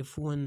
F1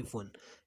F1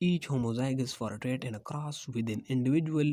each homozygous for a trait and a cross with an individual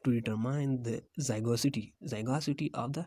to determine the zygosity of the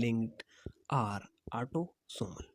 linked or autosomal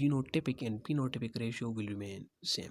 genotypic and phenotypic ratio will remain same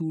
2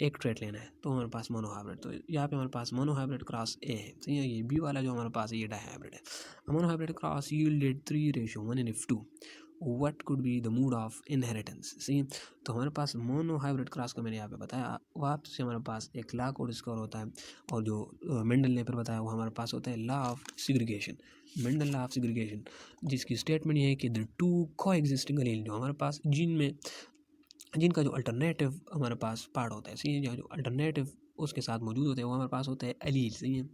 एक trait लेना है तो हमारे पास monohybrid, तो यहाँ पे हमारे पास monohybrid cross ए है, सही है। ये बी वाला जो हमारे पास है ये डाइहाइब्रिड है। Monohybrid cross yielded 3:1 in F2, what could be the mode of inheritance, सही है। तो हमारे पास मोनोहाइब्रिड क्रॉस का मैंने यहाँ पे बताया, वहाँ से हमारे पास एक लॉ कोड स्कोर होता है, और जो मेंडल ने फिर बताया वो हमारे पास होता है law of segregation, Mendel law of segregation, जिसकी स्टेटमेंट ये है कि द टू को एग्जिस्टिंग एलील जो हमारे पास जीन में, जिनका जो अल्टरनेटिव हमारे पास पार्ट होता है, सही है, जो अल्टरनेटिव उसके साथ मौजूद होते हैं वो हमारे पास होता है अलील, सही है,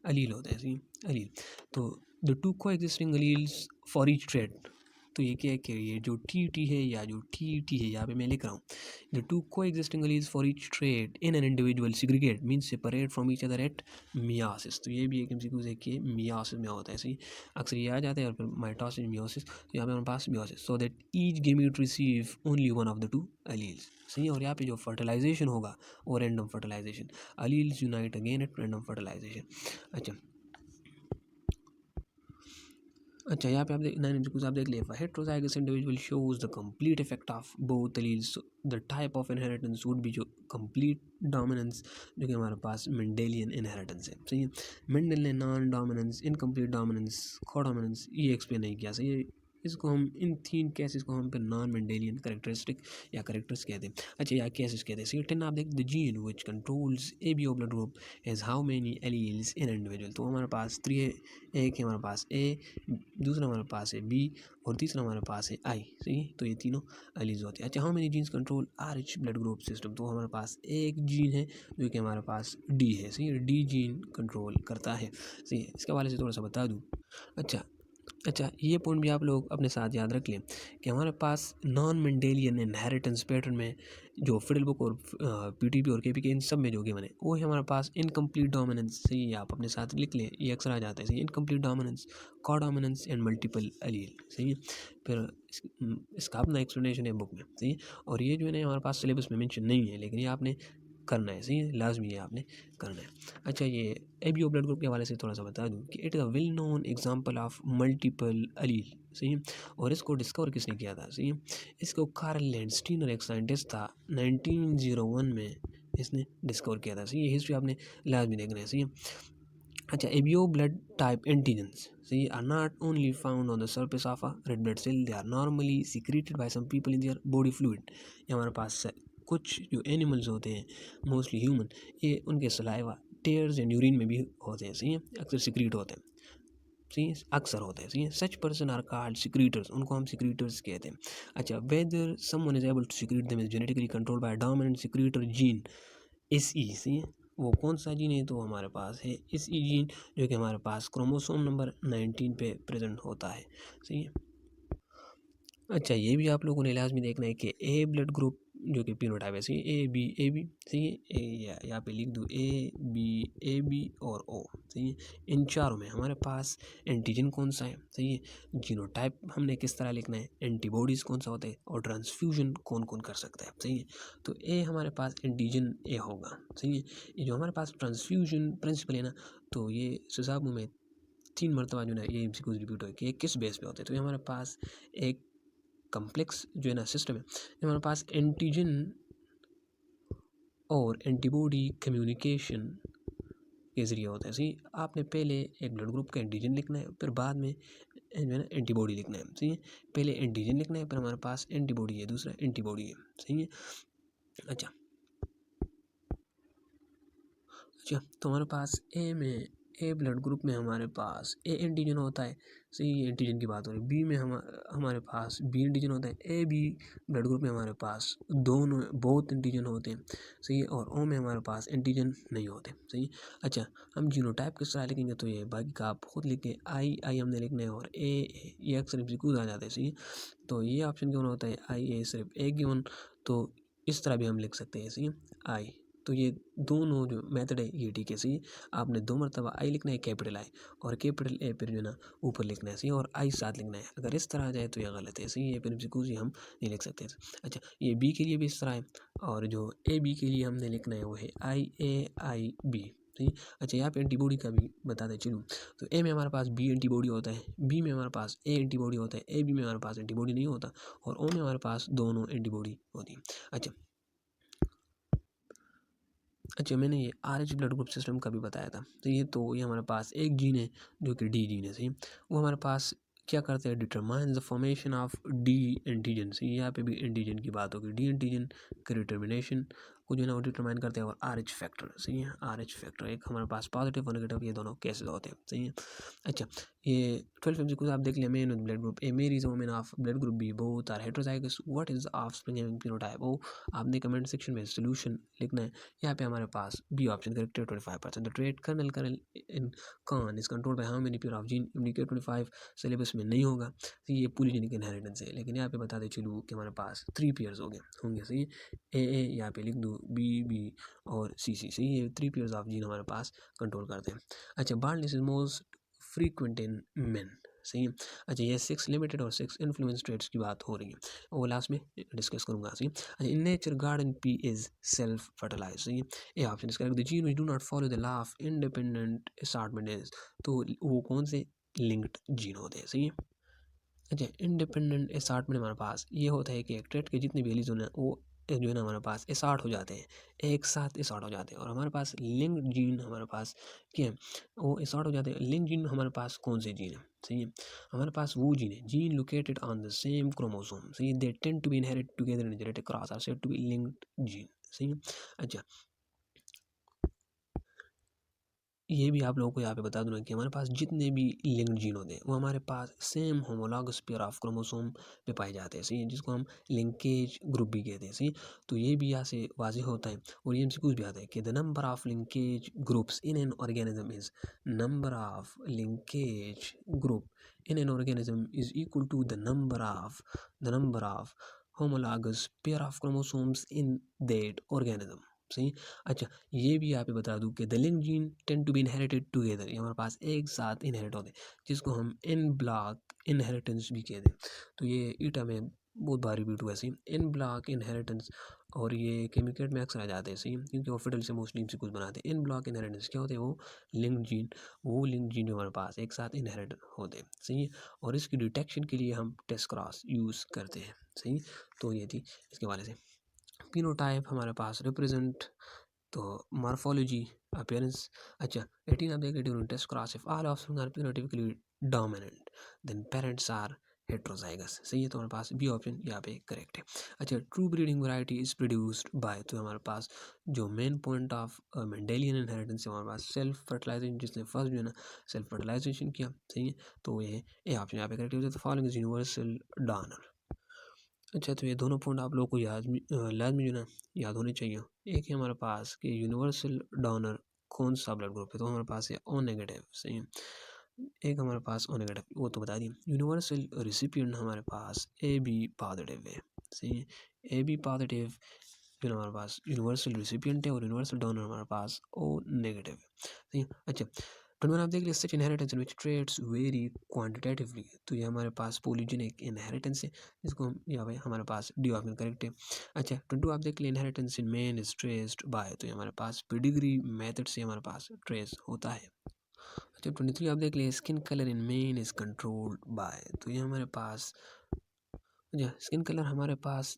अलील होता है, सही है, अलील। तो the two coexisting alleles for each trait, तो ये क्या है कि ये जो टी है या जो टी है यहाँ पे मैं लिख रहा हूँ, the two coexisting alleles for each trait in an individual segregate means separate from each other at meiosis, तो ये भी एक एमसीक्यू है कि मियासिस में होता है, सही, अक्सर ये आ जाता है, और फिर माइटोसिस मियोसिस, तो यहाँ पे हमारे पास meiosis, so that each gamete receive only one of the two alleles, सही है। और यहाँ पे जो फर्टिलाइजेशन होगा वो random fertilization, alleles unite again at random fertilization. अच्छा यहाँ पे आप देख 9 कुछ आप देख लिए, heterozygous individual shows the complete effect of both alleles, the type of inheritance would be जो कंप्लीट डोमिनेंस, जो कि हमारे पास मेंडेलियन इनहेरिटेंस है, सही है। मेंडल ने नॉन डोमिनेंस, इनकम्प्लीट डोमिनेंस, को डोमिनेंस ये एक्सप्लेन नहीं किया, सही है। इसको हम इन 3 केसेस को हम फिर नॉन मेंडेलियन करेक्टरिस्टिक या करेक्टर्स कहते हैं। अच्छा या केसेस कहते हैं, सही। 10 आप देख, the gene which controls ABO blood group has how many alleles in individual, तो हमारे पास 3 है, एक है हमारे पास A, दूसरा हमारे पास है B, और तीसरा हमारे पास है I, सही है। तो ये तीनों एलील्स होते हैं। अच्छा how many jeans control RH blood group system, तो हमारे पास एक जीन है जो कि हमारे पास D है, सही है, D जीन कंट्रोल करता है, सही है। इसके हवाले से थोड़ा सा बता दूँ। अच्छा ये पॉइंट भी आप लोग अपने साथ याद रख लें कि हमारे पास नॉन मेंडेलियन इनहेरिटेंस पैटर्न में जो फिडल बुक और PTP और KPK इन सब में जो गिवन है वो है हमारे पास इनकम्प्लीट डोमिनेंस, सही है, आप अपने साथ लिख लें, ये अक्सर आ जाता है, सही, इनकम्प्लीट डोमिनेंस, को डोमिनेंस एंड मल्टीपल एलील, सही है। फिर इसका अपना एक्सप्लेनेशन है बुक में, सही है। और ये जो है ना हमारे पास सिलेबस में मेंशन नहीं है, लेकिन ये आपने करना है, सही है, लाजमी है, आपने करना है। अच्छा ये ABO ब्लड ग्रुप के हवाले से थोड़ा सा बता दूं कि it is a well known example of multiple allele, सही है। और इसको डिस्कवर किसने किया था, सही है, इसको कार्ल लैंडस्टीनर एक साइंटिस्ट था 1901 में इसने डिस्कवर किया था, सही है। हिस्ट्री आपने लाजमी देखना है, सही है। अच्छा ABO ब्लड टाइप एंटीजन्स, सही, are not only found on the surface of a red blood cell, they are normally secreted by some people in their body fluid, ये हमारे पास कुछ जो एनिमल्स होते हैं मोस्टली ह्यूमन, ये उनके सलाइवा, टेयर्स एंड यूरिन में भी होते हैं, सही है, अक्सर सिक्रीट होते हैं, सही है, अक्सर होते हैं, सही है। Such person are called secretors, उनको हम सिक्रीटर्स कहते हैं। अच्छा whether someone is able to secrete them is genetically controlled by dominant secretor gene SE, सही है। वो कौन सा जीन है, तो हमारे पास है SE जीन, जो कि हमारे पास क्रोमोसोम नंबर 19 पे प्रेजेंट होता है, सही है। अच्छा ये भी आप लोगों ने लाजमी देखना है कि A ब्लड ग्रुप जो कि फिनोटाइप है, सही, AB सही है, यहाँ पे लिख दूँ AB और O, सही है। इन चारों में हमारे पास एंटीजन कौन सा है, सही है, जीनोटाइप हमने किस तरह लिखना है, एंटीबॉडीज़ कौन सा होता है, और ट्रांसफ्यूजन कौन कौन कर सकता है, सही है। तो A हमारे पास एंटीजन A होगा, सही है। ये जो हमारे पास ट्रांसफ्यूजन प्रिंसिपल है ना, तो ये सुजाब में 3 मरतबा जो है ये MCQ रिपीट हो कि किस बेस पे होते हैं, तो ये हमारे पास एक कम्प्लेक्स जो है ना सिस्टम है, हमारे पास एंटीजन और एंटीबॉडी कम्युनिकेशन के ज़रिए होता है, सही। आपने पहले एक ब्लड ग्रुप का एंटीजन लिखना है, फिर बाद में जो है ना एंटीबॉडी लिखना है, सही है। पहले एंटीजन लिखना है, फिर हमारे पास एंटीबॉडी है, दूसरा एंटीबॉडी है, सही है। अच्छा तो हमारे पास ए ब्लड ग्रुप में हमारे पास A एंटीजन होता है, सही, एंटीजन की बात हो रही है। B में हमारे पास B एंटीजन होता है। AB ब्लड ग्रुप में हमारे पास दोनों बहुत एंटीजन होते हैं, सही है। और O में हमारे पास एंटीजन नहीं होते, सही। अच्छा हम जीनोटाइप किस तरह लिखेंगे, तो ये बाकी का आप खुद लिखें, I हमने लिखना है, और A ये अक्सर MCQ आ जाता है, सही। तो ये ऑप्शन क्यों होता है IA सिर्फ एक गिवन, तो इस तरह भी हम लिख सकते हैं, सही I। तो ये दोनों जो मेथड है ये ठीक है, सही। आपने 2 मरतबा I लिखना है कैपिटल I, और कैपिटल A फिर जो है ना ऊपर लिखना है, सही, और I साथ लिखना है। अगर इस तरह आ जाए तो ये गलत है, सही, ये फिर MCQ हम नहीं लिख सकते। अच्छा ये B के लिए भी इस तरह है, और जो AB के लिए हमने लिखना है वो है IAIB, सही। अच्छा यहाँ पे एंटीबॉडी का भी बताते चलूँ, तो A में हमारे पास B एंटीबॉडी होता है, B में हमारे पास A एंटीबॉडी होता है, AB में हमारे पास एंटीबॉडी नहीं होता, और O में हमारे पास दोनों एंटीबॉडी होती है। अच्छा अच्छा, मैंने ये RH ब्लड ग्रुप सिस्टम का भी बताया था। तो ये हमारे पास एक जीन है जो कि डी जीन है, सही। वो हमारे पास क्या करते हैं, determine the formation of D antigen. सही, यहाँ पे भी एंटीजन की बात होगी। डी एंटीजन के डिटर्मिनेशन को जो है ना वो डिटरमाइन करते हैं। और RH फैक्टर, सही है, RH फैक्टर एक हमारे पास पॉजिटिव और नेगेटिव ये दोनों केसेस होते हैं, सही है। अच्छा, ये 12 एमसीक्यूज आप देख लिया। Main blood group A, Mary is women of blood group B, both are heterozygous, what is offspring having phenotype. वो आपने कमेंट सेक्शन में सोल्यूशन लिखना है। यहाँ पे हमारे पास बी ऑप्शन करेक्ट है, 25%। The trait kernel in corn is control by how many pair of gene, indicate 25 syllabus में नहीं होगा। तो ये पॉलीजेनिक इनहेरिटेंस है। लेकिन यहाँ पे बता दे चलूँ कि हमारे पास 3 पेयर्स होंगे, सही है। ए यहाँ पे लिख दूँ, बी और सी, सही है। 3 पेयर्स ऑफ जीन हमारे पास कंट्रोल करते हैं। अच्छा, baldness is most frequent in main, सही है। अच्छा, ये 6 लिमिटेड और 6 इन्फ्लुएंस ट्रेड्स की बात हो रही है, वो लास्ट में डिस्कस करूंगा, सही। अच्छा, in nature garden pea is self fertilize, सही है। ये ऑप्शन इसका the gene which do not follow the law of independent assortment is, तो वो कौन से लिंक्ड जीन होते हैं, सही है। अच्छा, इंडिपेंडेंट असॉर्टमेंट हमारे पास ये होता है कि एक ट्रेड के जितने भी एलिज होने वो जो है ना हमारे पास असॉर्ट हो जाते हैं, एक साथ असॉर्ट हो जाते हैं। और हमारे पास लिंक्ड जीन हमारे पास क्या है, वो असॉर्ट हो जाते हैं। लिंक्ड जीन हमारे पास कौन से जीन है, सही है। हमारे पास वो जीन है, gene located on the same chromosome, सही है। They tend to be inherit together in genetic cross are said to be linked gene, सही है। अच्छा, ये भी आप लोगों को यहाँ पे बता दूँ कि हमारे पास जितने भी लिंक्ड जीन होते हैं वो हमारे पास same homologous pair of chromosome पे पाए जाते हैं, सही है, जिसको हम लिंकेज ग्रुप भी कहते हैं, सही। तो ये भी यहाँ से वाज़ेह होता है। और ये एमसीक्यूज भी आता है कि the number of linkage groups in an organism is, number of linkage group in an organism is equal to the number of homologous pair of chromosomes in that organism, सही। अच्छा, ये भी यहाँ पे बता दूँ कि the link gene tend to be inherited together, ये हमारे पास एक साथ इनहेरिट होते हैं, जिसको हम इन ब्लॉक इनहेरिटेंस भी कहते हैं। तो ये ईटा में बहुत भारी बीट हुआ, सही, इन ब्लॉक इनहेरिटेंस। और ये केमिकल में अक्सर आ जाते हैं, सही, क्योंकि हॉस्पिटल से मोस्टली से कुछ बनाते हैं। इन ब्लॉक इनहेरिटेंस क्या होते हैं, वो लिंक जीन जो हमारे पास एक साथ इनहेरिट होते हैं, सही है। और इसकी डिटेक्शन के लिए हम टेस्ट क्रॉस यूज़ करते हैं, सही। तो ये थी इसके बारे से। फिनोटाइप हमारे पास रिप्रेजेंट, तो मॉर्फोलॉजी, अपीयरेंस। अच्छा, 18 आप देख during test cross if all offspring are phenotypically dominant then parents are heterozygous, सही है। तो हमारे पास बी ऑप्शन यहाँ पे करेक्ट है। अच्छा, true breeding variety is produced by, तो हमारे पास जो main point of Mendelian inheritance है हमारे पास सेल्फ फर्टिलाइजेशन, जिसने फर्स्ट जो है ना सेल्फ फर्टिलाइजेशन किया, सही है। तो ये ए ऑप्शन यहाँ पे करेक्ट है। तो फॉलोइंग इज यूनिवर्सल डोनर। अच्छा, तो ये दोनों पॉइंट आप लोगों को लाजमी जो ना याद होने चाहिए। एक है हमारे पास कि यूनिवर्सल डोनर कौन सा ब्लड ग्रुप है, तो हमारे पास है ओ नेगेटिव, सही है। एक हमारे पास ओ नेगेटिव, वो तो बता दी। यूनिवर्सल रिसिपिएंट हमारे पास ए बी पॉजिटिव है, सही है। ए बी पॉजिटिव फिर हमारे पास यूनिवर्सल रिसिपिएंट है, और यूनिवर्सल डोनर हमारे पास ओ नेगेटिव है, सही है। अच्छा, तो आप देख लीजिए such inheritance in which trades very quantitatively, तो ये हमारे पास पॉलीजेनिक इनहेरिटेंस है, जिसको हम यहाँ पे हमारे पास डी ऑप्शन करेक्ट है। अच्छा, 22 आप देख लिए inheritance in men is traced by, तो ये हमारे पास पेडिग्री मेथड से हमारे पास ट्रेस होता है। अच्छा, 23 आप देख लिए skin colour in men is controlled by, तो ये हमारे पास स्किन कलर हमारे पास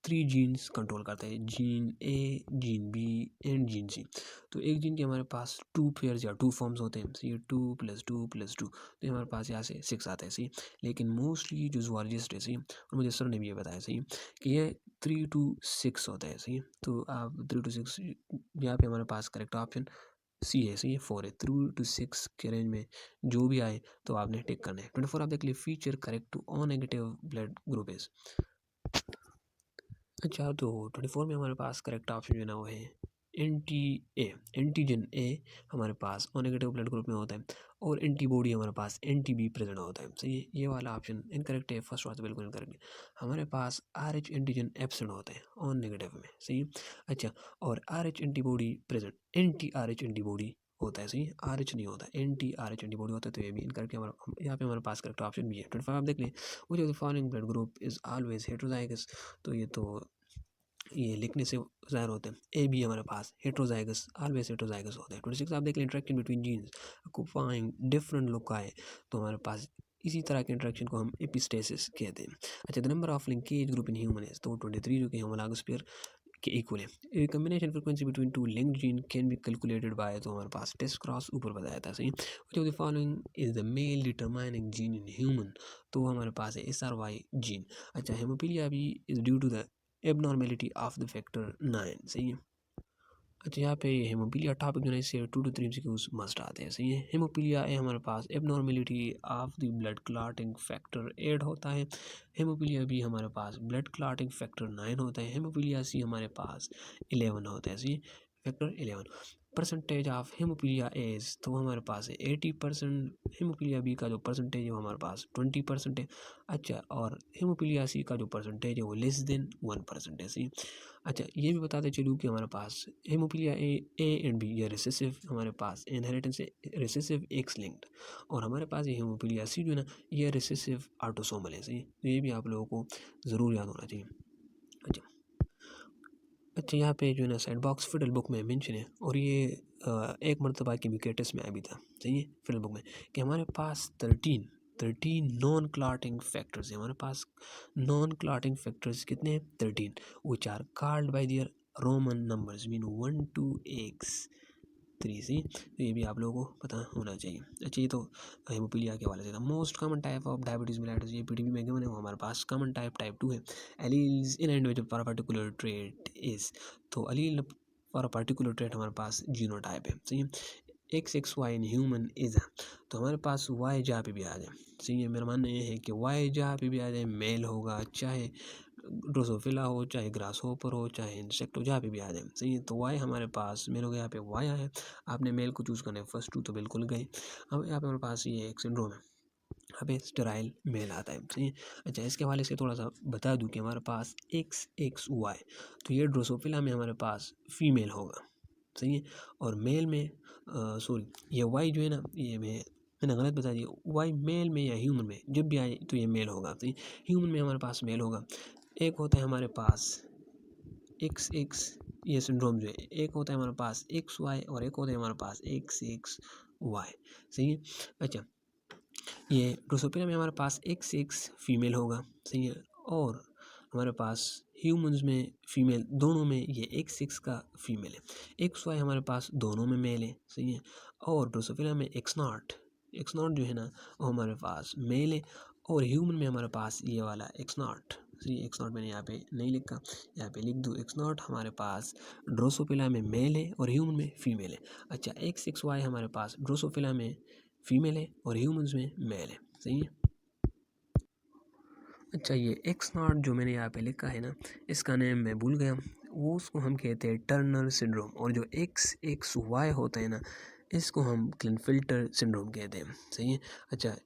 3 जीन्स कंट्रोल करते हैं, gene A, gene B and gene C. तो एक जीन के हमारे पास 2 पेयर्स या 2 फॉर्म्स होते हैं, सही, 2+2+2, तो ये हमारे पास यहाँ से 6 आता है, सही। लेकिन मोस्टली जो जूलॉजिस्ट है, सही, और मुझे सर ने भी ये बताया, सही, कि ये 3 to 6 होता है, सही। तो आप 3 to 6 यहाँ पे हमारे पास करेक्ट ऑप्शन सी है, सही है, 4 है। 3 to 6 के रेंज में जो भी आए तो आपने टिक करना है। 24 आप देख लिए feature correct to O negative blood group is. अच्छा, तो 24 में हमारे पास करेक्ट ऑप्शन जो है ना वो है एंटीजन ए हमारे पास ओ नेगेटिव ब्लड ग्रुप में होता है, और एंटीबॉडी हमारे पास एंटी बी प्रेजेंट होता है, सही है। ये वाला ऑप्शन इनकरेक्ट है, फर्स्ट वाला बिल्कुल इनकरेक्ट है। हमारे पास RH एंटीजन एब्सेंट होता है ओ नेगेटिव में, सही। अच्छा, और RH antibody present, anti RH antibody होता है, सही, RH नहीं होता, एंटी RH एंटीबॉडी होता है, तो ये भी इनकरेक्ट है। हमारा यहाँ पे हमारे पास करेक्ट ऑप्शन भी है। 25 आप देख लें, which of the following blood group is always heterozygous, तो ये लिखने से ज़ाहिर होता है। ए बी हमारे पास हेट्रोजाइगस, ऑलवेज हेट्रोजाइगस होता है। 26 आप देख लें interaction between genes occupying different loci, तो हमारे पास इसी तरह के इंटरेक्शन को हम एपिस्टेसिस कहते हैं। अच्छा, the number of linkage group in human is, तो 23 जो कि होमोलॉगस पेयर के इक्वल है। Recombination frequency between two linked gene can be calculated by, तो हमारे पास टेस्ट क्रॉस ऊपर बताया था सही। Which of the following is the male determining gene in human, तो हमारे पास है SRY जीन। अच्छा, हेमोफीलिया भी is due to the abnormality of the factor 9, सही है। अच्छा, यहाँ पे हेमोफीलिया टॉपिक जो है इससे 2 to 3 MCQs मस्ट आते हैं, सही है। हेमोफीलिया है हमारे पास abnormality of the blood clotting factor 8 होता है। हेमोफीलिया भी हमारे पास ब्लड क्लॉटिंग फैक्टर 9 होता है। हेमोफीलिया सी हमारे पास 11 होता है, सही, factor 11। Percentage of hemophilia as, तो हमारे पास है 80%। हेमोफीलिया बी का जो परसेंटेज है वो हमारे पास 20% है। अच्छा, और हेमोफीलिया सी का जो परसेंटेज है वो लेस देन 1% है, सही। अच्छा, ये भी बताते चलूँ कि हमारे पास हेमोफीलिया ए एंड बी, ये रिसेसिव हमारे पास इनहेरिटेंस है, रिसेसिव एक्स लिंक्ड। और हमारे पास ये हेमोफीलिया सी जो है ना, ये रिसेसिव ऑटोसोमल है, सही। तो ये भी आप लोगों को ज़रूर याद होना चाहिए। अच्छा, यहाँ पे जो है ना सेट बॉक्स फिडल बुक में मेंशन है, और ये एक मरतबा की विकेटस में अभी था, सही है, फिडल बुक में, कि हमारे पास 13 नॉन क्लॉटिंग फैक्टर्स हैं। हमारे पास नॉन क्लॉटिंग फैक्टर्स कितने हैं? 13, which are called by their Roman numbers, mean 1 to X3, C. तो ये भी आप लोगों को पता होना चाहिए। अच्छा, ये तो हेमोफीलिया के हवाले से था। Most common type of diabetes mellitus, ये PDB में गिवन है, वो हमारे पास कॉमन टाइप 2 है। Alleles in individual for particular trait is, तो अलील फॉर पर्टिकुलर ट्रेट हमारे पास जीनोटाइप है, सही है। XXY इन ह्यूमन इज, तो हमारे पास Y जहाँ पे भी आ जाए, सही है। मेरा मानना ये है कि Y जहाँ पे भी आ जाए मेल होगा, चाहे ड्रोसोफिला हो, चाहे ग्रास होपर हो, चाहे इंसेक्ट हो, जहाँ पे भी आ जाए, सही है। तो Y हमारे पास मेल हो गया, यहाँ पे Y आया है। आपने मेल को चूज़ करना है, फर्स्ट 2 तो बिल्कुल गए। अब यहाँ पे हमारे पास ये एक सिंड्रोम है, यहाँ पे स्टेराइल मेल आता है, सही है। अच्छा, इसके हवाले से थोड़ा सा बता दूं कि हमारे पास XXY, तो ये ड्रोसोफिला में हमारे पास फीमेल होगा, सही है। और मेल में सॉरी, ये Y जो है ना, ये मैंने गलत बता दिया। Y मेल में या ह्यूमन में जब भी आए तो ये मेल होगा, सही। ह्यूमन में हमारे पास मेल होगा। एक होता है हमारे पास XX, ये सिंड्रोम जो है, एक होता है हमारे पास XY, और एक होता है हमारे पास XXY, सही है। अच्छा, ये ड्रोसोफिला में हमारे पास XX फीमेल होगा, सही है। और हमारे पास ह्यूमंस में फीमेल दोनों में ये XX का फीमेल है। XY हमारे पास दोनों में मेल है, सही है। और ड्रोसोफिला में X0 जो है ना, वो हमारे पास मेल है। और ह्यूमन में हमारे पास ये वाला X0, सही। X0 मैंने यहाँ पे नहीं लिखा, यहाँ पे लिख दूँ। X0 हमारे पास ड्रोसोफिला में मेल है और ह्यूमन में फीमेल है। अच्छा, XXY हमारे पास ड्रोसोफिला में फीमेल है और ह्यूमंस में मेल है, सही है। अच्छा, ये X0 जो मैंने यहाँ पे लिखा है ना, इसका नेम मैं भूल गया, वो उसको हम कहते हैं टर्नर सिंड्रोम। और जो XXY होता है ना, इसको हम क्लिनफिल्टर सिंड्रोम कहते हैं, सही है। अच्छा,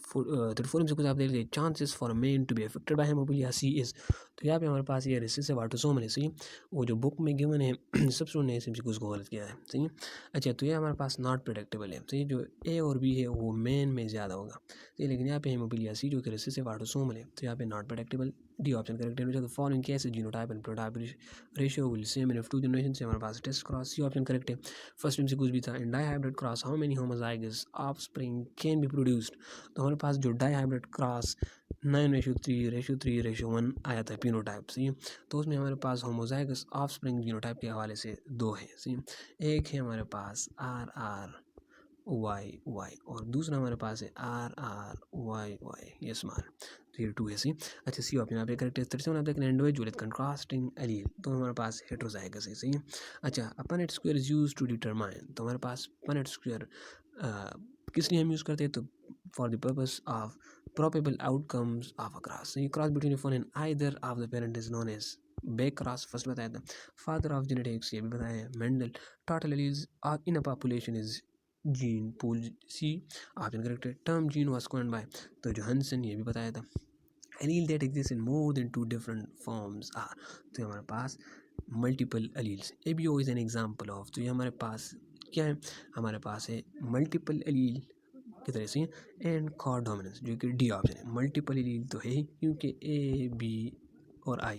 34 से कुछ आप देख लीजिए, chances for men to be affected by hemophilia C is, तो यहाँ पे हमारे पास ये रिसेसिव ऑटोसोमल है, सही। वो जो बुक में गिवन है सबसे उन्होंने उसको गलत किया है, सही है। अच्छा, तो ये हमारे पास नॉट प्रेडिक्टेबल है, सही। जो A और B है वो मेन में ज़्यादा होगा, सही। लेकिन यहाँ पे हेमोफीलिया सी जो कि रिसेसिव ऑटोसोमल है, तो यहाँ पे not predictable, D option correct है। The following cases genotype and prototype ratio will same in two generation, से हमारे पास test cross, C option correct है। फर्स्ट में से कुछ भी था। In dihybrid cross how many homozygous offspring can be produced, तो हमारे पास जो डाई हाइब्रिड क्रॉस 9:3:3:1 आया था पिनोटाइप, सही। तो उसमें हमारे पास होमोजाइगस ऑफस्प्रिंग जीनोटाइप के हवाले से 2 है, सही। एक है हमारे पास RRYY और दूसरा हमारे पास है RRYY, ये स्मॉल, तो ये 2 है, सही। अच्छा, सी ऑप्शन यहाँ पे करेक्ट है। 37 आप देख रहे हैं इंडिविजुअल विद कंट्रास्टिंग एलील, तो हमारे पास हेट्रोजाइगस है, सही है। अच्छा, Punnett square is use to determine, तो हमारे पास पनेट स्क्वायर किस लिए हम यूज़ करते हैं? तो for the purpose of probable outcomes of a cross. So, cross between a phone and either of the parent is known as back cross, first बताया था। फादर ऑफ जेनेटिक्स, ये भी बताया है। Mendel, total alleles in a population is gene pool, C option correct है। Term gene was coined by, तो Johannsen, ये भी बताया था। Allele that exist in more than 2 different forms are, तो हमारे पास multiple alleles. ABO is an example of, तो ये हमारे पास क्या है? हमारे पास है मल्टीपल एलील की तरह से एंड कॉर डोमिनेंस, जो कि डी ऑप्शन है। मल्टीपल एलील तो है ही, क्योंकि A, B और I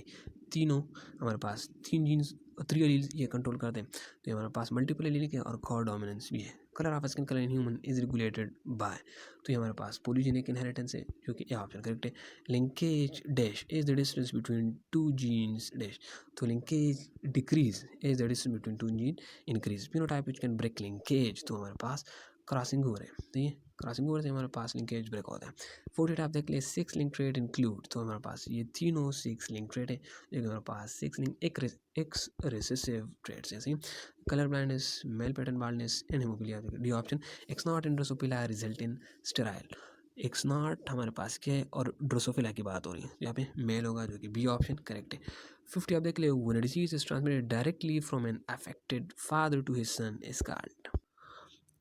तीनों हमारे पास 3 जीन्स 3 एलील्स ये कंट्रोल करते हैं। तो ये हमारे पास मल्टीपल एलील के और कॉर डोमिनेंस भी है। Colour of skin colour in human is regulated by, तो ये हमारे पास पॉलीजेनिक इनहेरिटेंस है जो कि ये ऑप्शन करेक्ट है। Linkage dash is the distance between 2 genes dash, तो linkage decrease is the distance between 2 gene increase. Phenotype which can break linkage, तो हमारे पास क्रॉसिंग ओवर है, तो ये क्रॉसिंग ओवर से हमारे पास लिंकेज ब्रेक होता है। 40 टाइप देख लिए 6 लिंक ट्रेट इंक्लूड, तो हमारे पास ये तीनों 6 लिंक ट्रेट है, जो कि हमारे पास 6 लिंक एक्स रिसेसिव ट्रेट्स हैं। सही, colour blindness, male pattern baldness and haemophilia, D option. X not and Drosophila result in sterile, x not हमारे पास क्या है और ड्रोसोफिला की बात हो रही है, यहाँ पे मेल होगा जो कि बी ऑप्शन करेक्ट है। 50 आप देख ले, when disease is transmitted directly from an affected father to his son is called.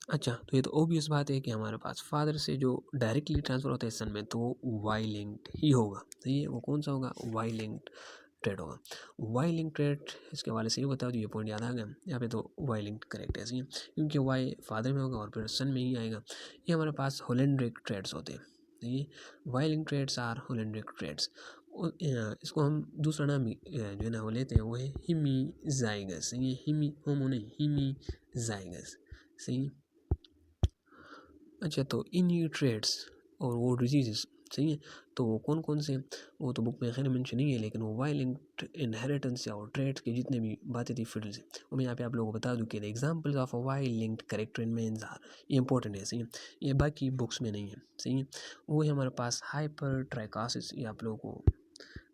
अच्छा, तो ये तो ओबियस बात है कि हमारे पास फादर से जो डायरेक्टली ट्रांसफ़र होता है सन में, तो वो वाई लिंक्ड ही होगा। तो ये वो कौन सा होगा, वाई लिंक्ड ट्रेड होगा। वाई लिंक ट्रेड इसके वाले से ही बता दो, ये पॉइंट याद आ गया यहाँ पे, तो वाई लिंक्ड करेक्ट है ऐसे ही, क्योंकि वाई फादर में होगा और फिर सन में ही आएगा। ये हमारे पास होलेंड्रिक ट्रेड्स होते हैं। ये Y linked traits are holandric traits. इसको हम दूसरा नाम जो है ना वो लेते हैं, वो है हिमीजाइगस। ये हिमी होमो नहीं, हिमीजाइगस। सही। अच्छा, तो इन ये ट्रेड्स और वो डिजीज़ सही है, तो वो कौन कौन से, वो तो बुक में खैर मेंशन नहीं है, लेकिन वो वाई लिंक्ड इनहेरिटेंस या और ट्रेड्स के जितने भी बातें थी फील्ड से, वो मैं यहाँ पे आप लोगों को बता दूँ कि examples of Y linked character in men's are, ये इंपॉर्टेंट है। सही है, ये बाकी बुक्स में नहीं है। सही है, वो है हमारे पास हाइपर ट्राइकोसिस, ये आप लोगों को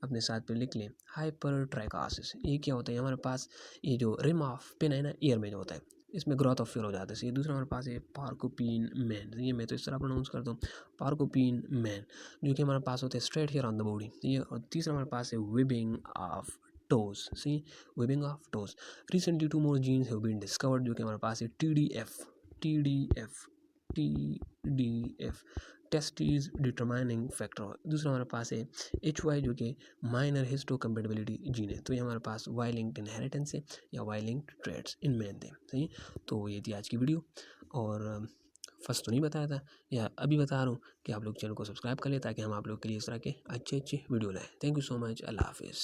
अपने साथ पे लिख लें। हाइपर ट्राइकोसिस ये क्या होता है, हमारे पास ये जो रिम ऑफ पिन है ना, ईयर में जो होता है, इसमें ग्रोथ ऑफ फ्योर हो जाता है। ये दूसरा हमारे पास है पार्कोपीन मैन, ये मैं तो इस तरह प्रोनाउंस करता हूँ, पार्कोपीन मैन, जो कि हमारे पास होते हैं straight hair on the body. ये और तीसरा हमारे पास है webbing of toes. See, webbing of toes. Recently 2 more genes have been discovered, जो कि हमारे पास है टीडीएफ टेस्टीज डिटरमाइनिंग फैक्टर। दूसरा हमारे पास है HY, जो कि माइनर हिस्टोकम्पेटिबिलिटी जीन है। तो ये हमारे पास वाई लिंक्ड इनहेरिटेंस है या वाई लिंक्ड ट्रेड्स इन मेन थे। सही, तो ये थी आज की वीडियो, और फर्स्ट तो नहीं बताया था, या अभी बता रहा हूँ कि आप लोग चैनल को सब्सक्राइब कर लें ताकि हम आप लोग के लिए इस तरह के अच्छे वीडियो लाएँ। थैंक यू सो मच, अल्लाह हाफिज़।